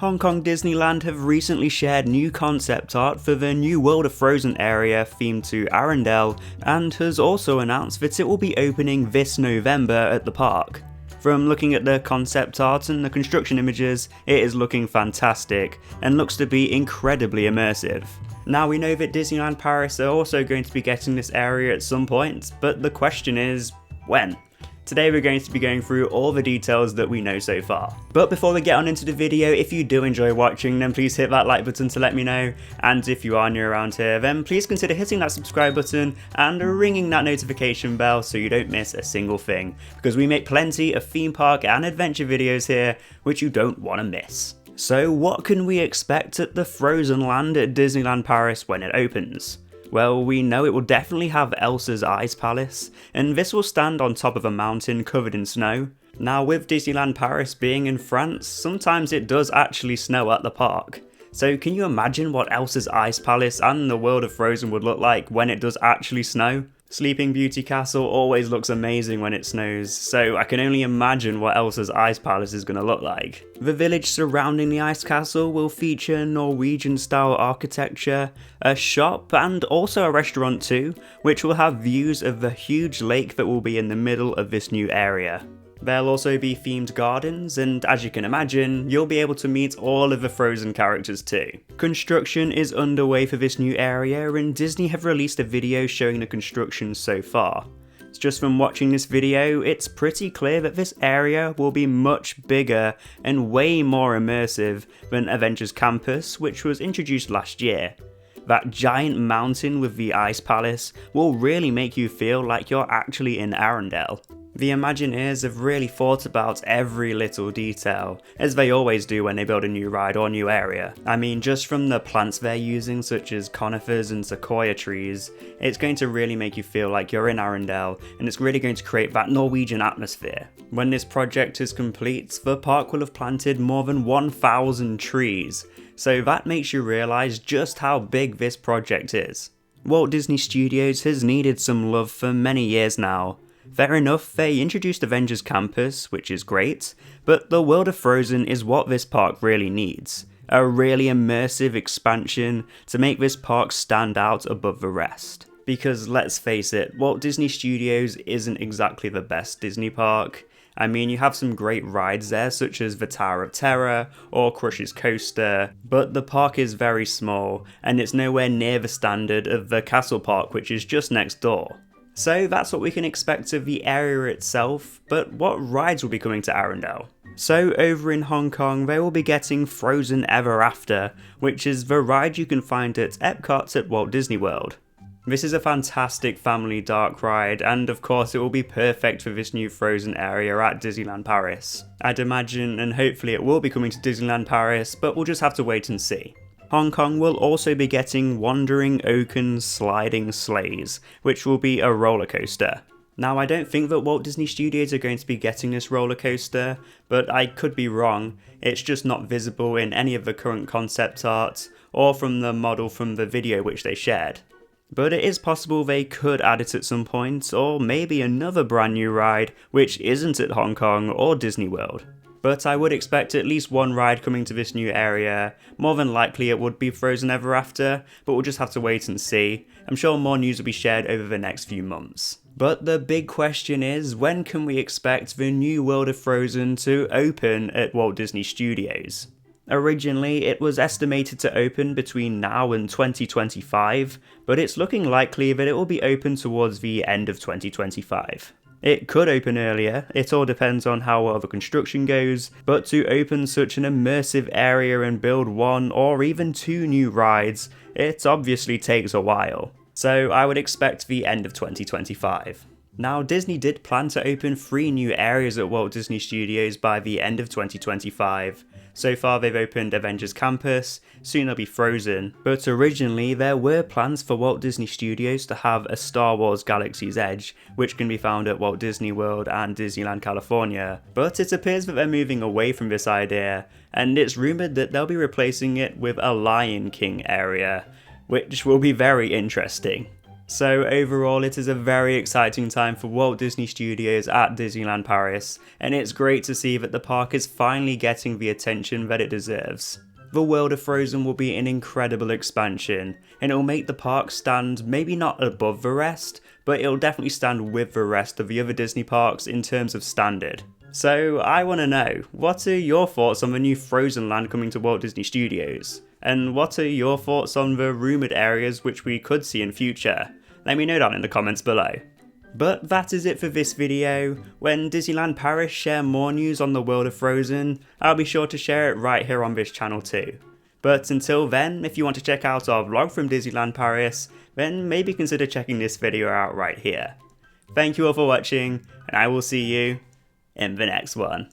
Hong Kong Disneyland have recently shared new concept art for the new World of Frozen area themed to Arendelle, and has also announced that it will be opening this November at the park. From looking at the concept art and the construction images, it is looking fantastic, and looks to be incredibly immersive. Now we know that Disneyland Paris are also going to be getting this area at some point, but the question is, when? Today we're going to be going through all the details that we know so far. But before we get on into the video, if you do enjoy watching, then please hit that like button to let me know, and if you are new around here, then please consider hitting that subscribe button and ringing that notification bell so you don't miss a single thing, because we make plenty of theme park and adventure videos here which you don't want to miss. So what can we expect at the Frozen Land at Disneyland Paris when it opens? Well, we know it will definitely have Elsa's Ice Palace, and this will stand on top of a mountain covered in snow. Now with Disneyland Paris being in France, sometimes it does actually snow at the park. So can you imagine what Elsa's Ice Palace and the World of Frozen would look like when it does actually snow? Sleeping Beauty Castle always looks amazing when it snows, so I can only imagine what Elsa's Ice Palace is going to look like. The village surrounding the Ice Castle will feature Norwegian-style architecture, a shop, and also a restaurant too, which will have views of the huge lake that will be in the middle of this new area. There'll also be themed gardens, and as you can imagine, you'll be able to meet all of the Frozen characters too. Construction is underway for this new area, and Disney have released a video showing the construction so far. Just from watching this video, it's pretty clear that this area will be much bigger and way more immersive than Avengers Campus, which was introduced last year. That giant mountain with the Ice Palace will really make you feel like you're actually in Arendelle. The Imagineers have really thought about every little detail, as they always do when they build a new ride or new area. I mean, just from the plants they're using, such as conifers and sequoia trees, it's going to really make you feel like you're in Arendelle, and it's really going to create that Norwegian atmosphere. When this project is complete, the park will have planted more than 1,000 trees, so that makes you realise just how big this project is. Walt Disney Studios has needed some love for many years now. Fair enough, they introduced Avengers Campus, which is great, but the World of Frozen is what this park really needs. A really immersive expansion to make this park stand out above the rest. Because let's face it, Walt Disney Studios isn't exactly the best Disney park. I mean, you have some great rides there, such as the Tower of Terror or Crush's Coaster, but the park is very small, and it's nowhere near the standard of the Castle Park, which is just next door. So that's what we can expect of the area itself, but what rides will be coming to Arendelle? So over in Hong Kong, they will be getting Frozen Ever After, which is the ride you can find at Epcot at Walt Disney World. This is a fantastic family dark ride, and of course it will be perfect for this new Frozen area at Disneyland Paris. I'd imagine and hopefully it will be coming to Disneyland Paris, but we'll just have to wait and see. Hong Kong will also be getting Wandering Oaken's Sliding Sleighs, which will be a roller coaster. Now I don't think that Walt Disney Studios are going to be getting this roller coaster, but I could be wrong. It's just not visible in any of the current concept art, or from the model from the video which they shared. But it is possible they could add it at some point, or maybe another brand new ride which isn't at Hong Kong or Disney World. But I would expect at least one ride coming to this new area. More than likely it would be Frozen Ever After, but we'll just have to wait and see. I'm sure more news will be shared over the next few months. But the big question is, when can we expect the new World of Frozen to open at Walt Disney Studios? Originally, it was estimated to open between now and 2025, but it's looking likely that it will be open towards the end of 2025. It could open earlier, it all depends on how well the construction goes, but to open such an immersive area and build one or even two new rides, it obviously takes a while. So I would expect the end of 2025. Now Disney did plan to open 3 new areas at Walt Disney Studios by the end of 2025. So far they've opened Avengers Campus, soon there'll be Frozen, but originally there were plans for Walt Disney Studios to have a Star Wars Galaxy's Edge, which can be found at Walt Disney World and Disneyland California, but it appears that they're moving away from this idea, and it's rumoured that they'll be replacing it with a Lion King area, which will be very interesting. So overall, it is a very exciting time for Walt Disney Studios at Disneyland Paris, and it's great to see that the park is finally getting the attention that it deserves. The World of Frozen will be an incredible expansion, and it will make the park stand maybe not above the rest, but it'll definitely stand with the rest of the other Disney parks in terms of standard. So I want to know, what are your thoughts on the new Frozen land coming to Walt Disney Studios? And what are your thoughts on the rumoured areas which we could see in future? Let me know down in the comments below. But that is it for this video. When Disneyland Paris share more news on the world of Frozen, I'll be sure to share it right here on this channel too. But until then, if you want to check out our vlog from Disneyland Paris, then maybe consider checking this video out right here. Thank you all for watching, and I will see you in the next one.